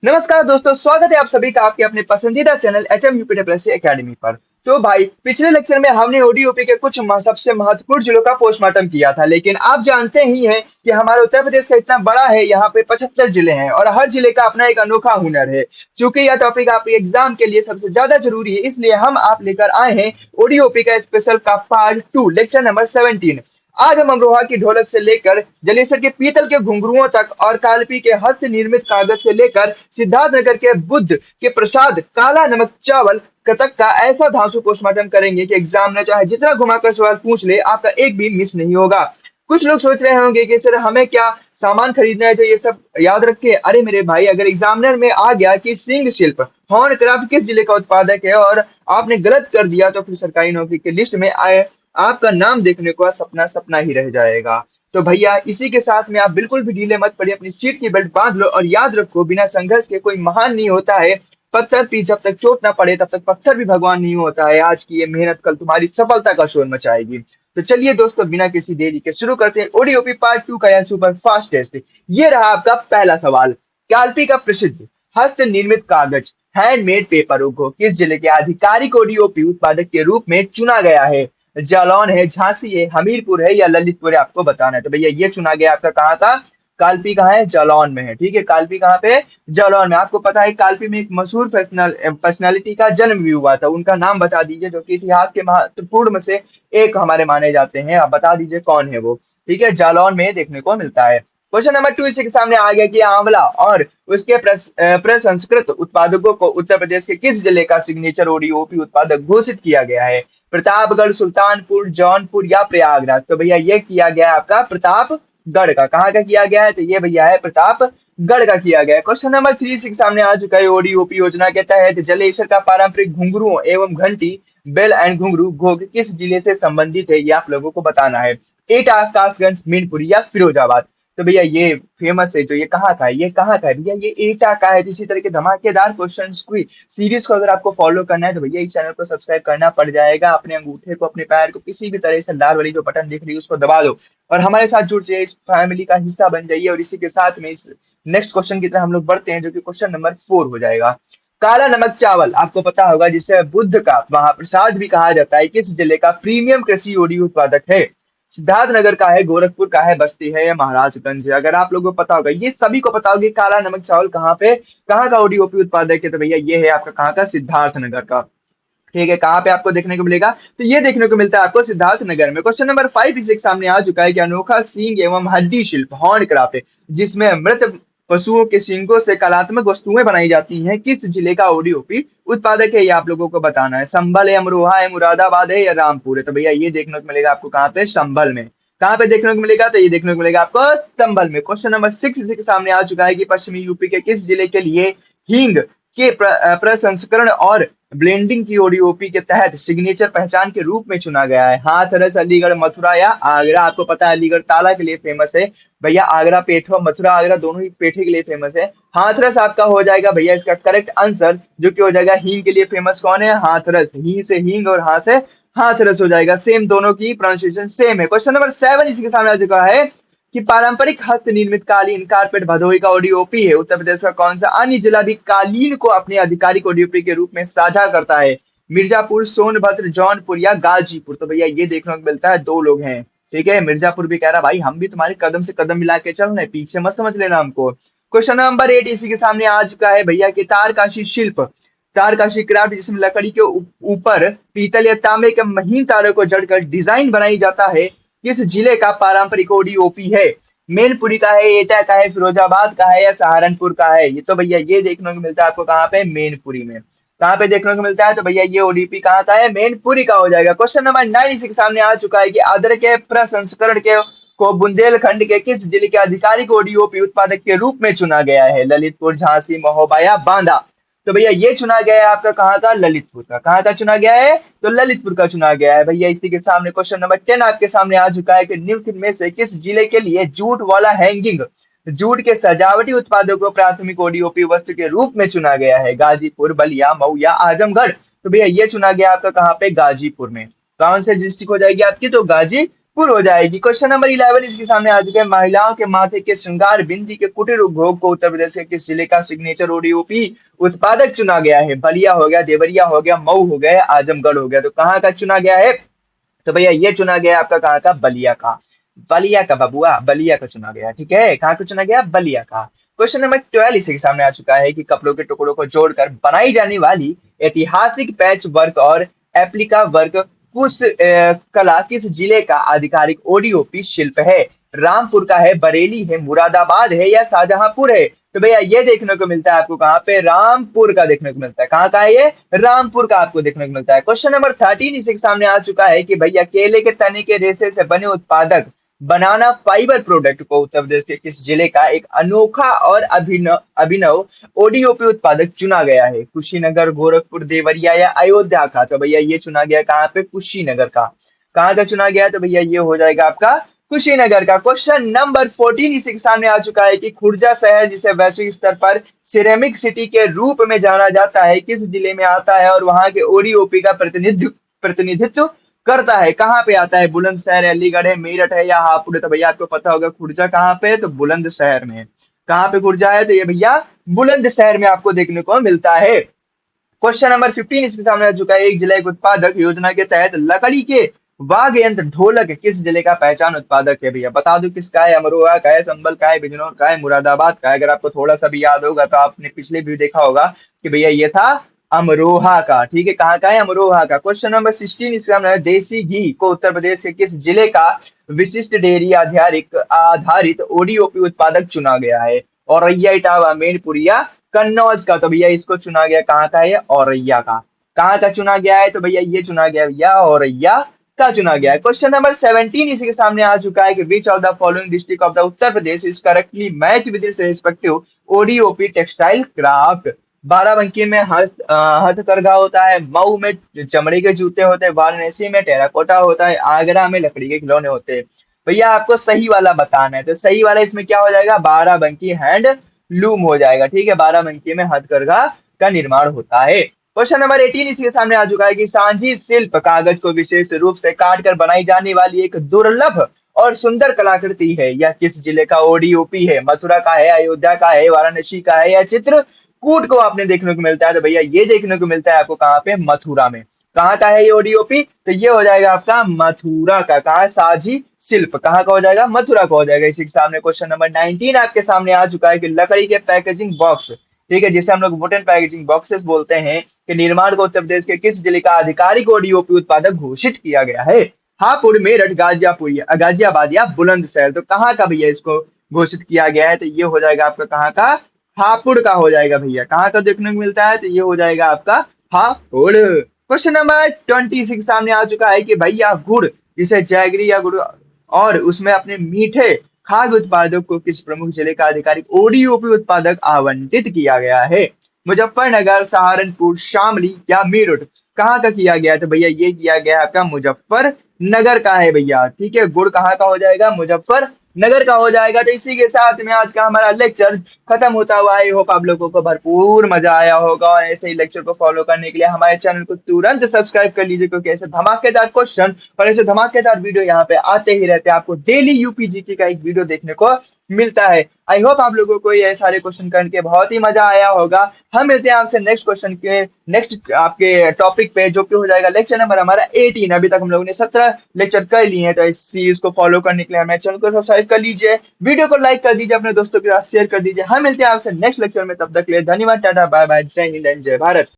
नमस्कार दोस्तों, स्वागत है आप सभी का आपके अपने पसंदीदा channel HM UP WSC academy पर। तो भाई, पिछले लेक्चर में हमने ओडीओपी के कुछ सबसे महत्वपूर्ण जिलों का पोस्टमार्टम किया था, लेकिन आप जानते ही हैं कि हमारे उत्तर प्रदेश का इतना बड़ा है, यहाँ पे 75 जिले हैं और हर जिले का अपना एक अनोखा हुनर है। क्योंकि यह टॉपिक आपके एग्जाम के लिए सबसे ज्यादा जरूरी है, इसलिए हम आप लेकर आए हैं ओडीओपी का स्पेशल का पार्ट 2, लेक्चर नंबर 17। आज हम अमरोहा की ढोलक से लेकर जलेसर के पीतल के घुंघरुओं तक और कालपी के हस्त निर्मित कागज से लेकर सिद्धार्थनगर के बुद्ध के प्रसाद काला नमक चावल तक का ऐसा धांसू पोस्टमार्टम करेंगे कि एग्जाम में चाहे जितना घुमाकर सवाल पूछ ले, आपका एक भी मिस नहीं होगा। कुछ लोग सोच रहे होंगे कि सर हमें क्या सामान खरीदना है, तो ये सब याद रखे। अरे मेरे भाई, अगर एग्जामिनर में आ गया कि सिंह शिल्प हॉर्न क्राफ्ट किस जिले का उत्पादक है और आपने गलत कर दिया, तो फिर सरकारी नौकरी की लिस्ट में आए आपका नाम देखने को सपना सपना ही रह जाएगा। तो भैया, इसी के साथ में आप बिल्कुल भी ढीले मत पड़िए, अपनी सीट की बेल्ट बांध लो और याद रखो, बिना संघर्ष के कोई महान नहीं होता है। पत्थर भी जब तक चोट ना पड़े तब तक पत्थर भी भगवान नहीं होता है। आज की ये मेहनत कल तुम्हारी सफलता का शोर मचाएगी। तो चलिए दोस्तों, बिना किसी देरी के शुरू करते हैं ओडीओपी पार्ट 2 का यह सुपर फास्ट टेस्ट। ये रहा आपका पहला सवाल। काल्पी का प्रसिद्ध हस्त निर्मित कागज हैंडमेड पेपर को किस जिले के आधिकारिक ओडीओपी उत्पादक के रूप में चुना गया है? जालौन है, झांसी है, हमीरपुर है या ललितपुर है, आपको बताना है। तो भैया, ये चुना गया आपका कहाँ का? कालपी कहाँ है? जालौन में है। ठीक है, कालपी कहाँ पे? जालौन में। आपको पता है कालपी में एक मशहूर पर्सनालिटी का जन्म भी हुआ था, उनका नाम बता दीजिए, जो कि इतिहास के महत्वपूर्ण में से एक हमारे माने जाते हैं। आप बता दीजिए कौन है वो। ठीक है, जालौन में देखने को मिलता है। क्वेश्चन नंबर 2 इसी के सामने आ गया कि आंवला और उसके प्रसंस्कृत उत्पादकों को उत्तर प्रदेश के किस जिले का सिग्नेचर ओडीओपी उत्पादक घोषित किया गया है? प्रतापगढ़, सुल्तानपुर, जौनपुर या प्रयागराज? तो भैया, ये किया गया आपका प्रतापगढ़ का। कहाँ का किया गया है? तो ये भैया है प्रतापगढ़ का किया गया है। क्वेश्चन नंबर 3 के सामने आ चुका है। ओडीओपी योजना के तहत जलेसर का पारंपरिक घुंघरुओं एवं घंटी बेल एंड घुंघरू घोग किस जिले से संबंधित है? ये आप लोगों को बताना है। एटा, कासगंज, मीनपुर या फिरोजाबाद? तो भैया, ये फेमस है, तो ये कहाँ का है? ये कहाँ का है भैया? ये एटा का है। इसी तरह के धमाकेदार क्वेश्चन सीरीज को अगर आपको फॉलो करना है, तो भैया इस चैनल को सब्सक्राइब करना पड़ जाएगा। अपने अंगूठे को, अपने पैर को किसी भी तरह से लाल वाली जो बटन दिख रही है उसको दबा दो और हमारे साथ जुड़ जाइए, इस फैमिली का हिस्सा बन जाइए। और इसी के साथ में इस नेक्स्ट क्वेश्चन की तरफ हम लोग बढ़ते हैं, जो कि क्वेश्चन नंबर 4 हो जाएगा। काला नमक चावल आपको पता होगा, जिसे बुद्ध का महाप्रसाद भी कहा जाता है, किस जिले का प्रीमियम कृषि ओडी उत्पादक है? सिद्धार्थनगर का है, गोरखपुर का है, बस्ती है या महाराजगंज है? अगर आप लोगों को पता होगा, ये सभी को पता होगा, काला नमक चावल कहाँ पे, कहाँ का ओडीओपी उत्पादक है? तो भैया, ये है आपका कहाँ का? सिद्धार्थनगर का। ठीक है, कहाँ पे आपको देखने को मिलेगा? तो ये देखने को मिलता है आपको सिद्धार्थनगर में। क्वेश्चन नंबर 5 इसी के सामने आ चुका है कि अनोखा सींग एवं हड्डी शिल्प हॉर्न क्राफ्ट है, जिसमें मृत पशुओं के सींगों से कलात्मक वस्तुएं बनाई जाती हैं, किस जिले का ओडीओपी उत्पादक है? ये आप लोगों को बताना है। संभल है, अमरोहा है, मुरादाबाद है या रामपुर है? तो भैया, ये देखने को मिलेगा आपको कहाँ पे? संभल में। कहाँ पे देखने को मिलेगा? तो ये देखने को मिलेगा आपको संभल में। क्वेश्चन नंबर 6 इसी के सामने आ चुका है कि पश्चिमी यूपी के किस जिले के लिए हींग के प्रसंस्करण और ब्लेंडिंग की ओडीओपी के तहत सिग्नेचर पहचान के रूप में चुना गया है? हाथरस, अलीगढ़, मथुरा या आगरा? आपको पता है अलीगढ़ ताला के लिए फेमस है भैया। आगरा पेठा, मथुरा आगरा दोनों ही पेठे के लिए फेमस है। हाथरस आपका हो जाएगा भैया इसका करेक्ट आंसर, जो कि हो जाएगा हींग के लिए फेमस। कौन है? हाथरस। ही से हींग और हाँ से हाथरस हो जाएगा। सेम, दोनों की प्रोनाउंसिएशन सेम है। क्वेश्चन नंबर 7 इसी के सामने आ चुका है कि पारंपरिक हस्त निर्मित कालीन कारपेट भदोही का ओडीओपी है। उत्तर प्रदेश का कौन सा अन्य जिला भी कालीन को अपने आधिकारिक ओडीओपी के रूप में साझा करता है? मिर्जापुर, सोनभद्र, जौनपुर या गाजीपुर? तो भैया, ये देखने को मिलता है, दो लोग हैं। ठीक है, मिर्जापुर भी कह रहा भाई हम भी तुम्हारे कदम से कदम मिला के चल रहे, पीछे मत समझ लेना हमको। क्वेश्चन नंबर 8 इसी के सामने आ चुका है भैया कि तारकाशी शिल्प, तारकाशी क्राफ्ट, जिसमें लकड़ी के ऊपर पीतल या तांबे के महीन तारों को जड़कर डिजाइन बनाई जाता है, किस जिले का पारंपरिक ओडीओपी है? मैनपुरी का है, एटा का है, फिरोजाबाद का है या सहारनपुर का है? ये तो भैया, ये देखने को मिलता है आपको कहाँ पे? मैनपुरी में। कहाँ पे देखने को मिलता है? तो भैया, ये ओडीपी कहाँ का है? मैनपुरी का हो जाएगा। क्वेश्चन नंबर 9 इसी के सामने आ चुका है कि अदरक के प्रसंस्करण के को बुंदेलखंड के किस जिले के आधिकारिक ओडीओपी उत्पादक के रूप में चुना गया है? ललितपुर, झांसी, महोबा या बांदा? तो भैया, ये चुना गया है आपका कहाँ का? ललितपुर का। कहाँ का चुना गया है? तो ललितपुर का चुना गया है भैया। इसी के सामने क्वेश्चन नंबर 10 आपके सामने आ चुका है कि निम्न में से किस जिले के लिए जूट वाला हैंगिंग, जूट के सजावटी उत्पादों को प्राथमिक ओडीओपी वस्तु के रूप में चुना गया है? गाजीपुर, बलिया, मऊ या आजमगढ़? तो भैया, ये चुना गया आपका कहाँ पे? गाजीपुर में। कौन से डिस्ट्रिक्ट हो जाएगी आपकी? तो गाजीपुर पूर्ण हो जाएगी। क्वेश्चन नंबर 11 इसके सामने आ चुके हैं। महिलाओं के माथे के श्रृंगार बिंदी के कुटीर उद्योग को उत्तर प्रदेश के किस जिले का सिग्नेचर ओडीओपी उत्पादक चुना गया है? बलिया हो गया, देवरिया हो गया, मऊ हो गया, आजमगढ़ हो गया। तो कहाँ का चुना गया है? तो भैया ये चुना गया आपका कहाँ का? बलिया का। बलिया का बबुआ, बलिया का चुना गया। ठीक है, कहाँ का चुना गया? बलिया का। क्वेश्चन नंबर 12 इसी के सामने आ चुका है कि कपड़ों के टुकड़ों को जोड़कर बनाई जाने वाली ऐतिहासिक पैच वर्क और एप्लिका वर्क कुछ कला किस जिले का आधिकारिक ओडीओपी शिल्प है? रामपुर का है, बरेली है, मुरादाबाद है या शाहजहांपुर है? तो भैया ये देखने को मिलता है आपको कहाँ पे? रामपुर का देखने को मिलता है। कहाँ का है ये? रामपुर का आपको देखने को मिलता है। क्वेश्चन नंबर 13 इसी के सामने आ चुका है कि भैया केले के तने के रेशे से बने उत्पादक बनाना फाइबर प्रोडक्ट को उत्तर प्रदेश के किस जिले का एक अनोखा और अभिनव अभिनव ओडीओपी उत्पादक चुना गया है? कुशीनगर, गोरखपुर, देवरिया या अयोध्या का? तो भैया ये चुना गया कहाँ पे? कुशीनगर का। कहाँ का चुना गया? तो भैया ये हो जाएगा आपका कुशीनगर का। क्वेश्चन नंबर 14 इसी के सामने आ चुका है कि खुर्जा शहर जिसे वैश्विक स्तर पर सिरेमिक सिटी के रूप में जाना जाता है किस जिले में आता है और वहां के ओडीओपी का प्रतिनिधित्व करता है? कहाँ पे आता है? बुलंदशहर, अलीगढ़ है, मेरठ है या हापुड़ है? तो भैया आपको पता होगा खुर्जा कहाँ पे है? तो बुलंदशहर में। कहाँ पे खुर्जा है? तो ये भैया बुलंदशहर में आपको देखने को मिलता है। क्वेश्चन नंबर 15 इसके सामने आ चुका है। एक जिला एक उत्पादक योजना के तहत लकड़ी के वाद्य यंत्र ढोलक किस जिले का पहचान उत्पादक है? भैया बता दो किसका है? अमरोहा का है, संभल का है, बिजनौर का है, मुरादाबाद का है। अगर आपको थोड़ा सा भी याद होगा तो आपने पिछले भी देखा होगा कि भैया ये था अमरोहा का। ठीक है, कहाँ का है? अमरोहा का। क्वेश्चन नंबर 16 इसके सामने है। देसी घी को उत्तर प्रदेश के किस जिले का विशिष्ट डेयरी आधारित आधारित ओडीओपी उत्पादक चुना गया है? औरैया, इटावा, मैनपुर या कन्नौज का? तो भैया इसको चुना गया कहाँ का है? औरैया का। कहाँ का चुना गया है? तो भैया ये चुना गया भैया औरैया का चुना गया है। क्वेश्चन नंबर 17 इसी के सामने आ चुका है कि which of the following district of the Uttar Pradesh is correctly match with its respective ODOP textile craft? Barabanki में हथकरघा होता है, मऊ में चमड़े के जूते होते हैं, वाराणसी में टेराकोटा होता है, आगरा में लकड़ी के खिलौने होते हैं। भैया आपको सही वाला बताना है, तो सही वाला इसमें क्या हो जाएगा? बाराबंकी हैंड लूम हो जाएगा। ठीक है, बाराबंकी में हथकरघा का निर्माण होता है। क्वेश्चन नंबर 18 इसके सामने आ चुका है कि सांझी शिल्प कागज को विशेष रूप से काट कर बनाई जाने वाली एक दुर्लभ और सुंदर कलाकृति है। यह किस जिले का ओडीओपी है? मथुरा का है, अयोध्या का है, वाराणसी का है या चित्रकूट को आपने देखने को मिलता है? तो भैया ये देखने को मिलता है आपको कहाँ पे? मथुरा में। कहाँ का है ये ओडीओपी? तो ये हो जाएगा आपका मथुरा का। कहाँ? साझी शिल्प कहाँ का हो जाएगा? मथुरा का हो जाएगा। इसी के सामने क्वेश्चन नंबर 19 आपके सामने आ चुका है कि लकड़ी के पैकेजिंग बॉक्स, ठीक है, जिसे हम लोग वुडन पैकेजिंग बॉक्सेस बोलते हैं, के निर्माण को उत्तर प्रदेश के किस जिले का आधिकारिक ओडीओपी उत्पादक घोषित किया गया है? हापुड़, मेरठ, गाजियाबाद या बुलंदशहर? तो कहाँ का भैया इसको घोषित किया गया है? तो ये हो जाएगा आपका कहाँ का? हापुड़ का हो जाएगा भैया। कहाँ का देखने को मिलता है? तो ये हो जाएगा आपका हापुड़। क्वेश्चन नंबर 26 सामने आ चुका है कि भैया गुड़, जिसे जैगरी या गुड़ और उसमें अपने मीठे खाद्य उत्पादक को किस प्रमुख जिले का आधिकारिक ओडीओपी उत्पादक आवंटित किया गया है? मुजफ्फरनगर, सहारनपुर, शामली या मेरठ? कहाँ का किया गया है? तो भैया ये किया गया है आपका मुजफ्फरनगर का है भैया। ठीक है, गुड़ कहाँ का हो जाएगा? मुजफ्फरनगर का हो जाएगा। तो इसी के साथ में आज का हमारा लेक्चर खत्म होता हुआ है। आई होप आप लोगों को भरपूर मजा आया होगा और ऐसे ही लेक्चर को फॉलो करने के लिए हमारे चैनल को तुरंत सब्सक्राइब कर लीजिए, क्योंकि ऐसे धमाकेदार क्वेश्चन और ऐसे धमाकेदार वीडियो यहाँ पे आते ही रहते हैं। आपको डेली यूपीजीके का एक वीडियो देखने को मिलता है। आई होप आप लोगों को ये सारे क्वेश्चन करके बहुत ही मजा आया होगा। हम मिलते हैं आपसे नेक्स्ट क्वेश्चन के नेक्स्ट आपके टॉपिक पे, जो कि हो जाएगा लेक्चर नंबर हमारा 18। अभी तक हम लोगों ने 17 लेक्चर कर लिए हैं, तो इस चीज को फॉलो करने के लिए हमारे चैनल को सब्सक्राइब कर लीजिए, वीडियो को लाइक कर दीजिए, अपने दोस्तों के साथ शेयर कर दीजिए। हम मिलते हैं आपसे नेक्स्ट लेक्चर में, तब तक के लिए धन्यवाद, टाटा, बाय बाय, जय हिंद एंड जय भारत।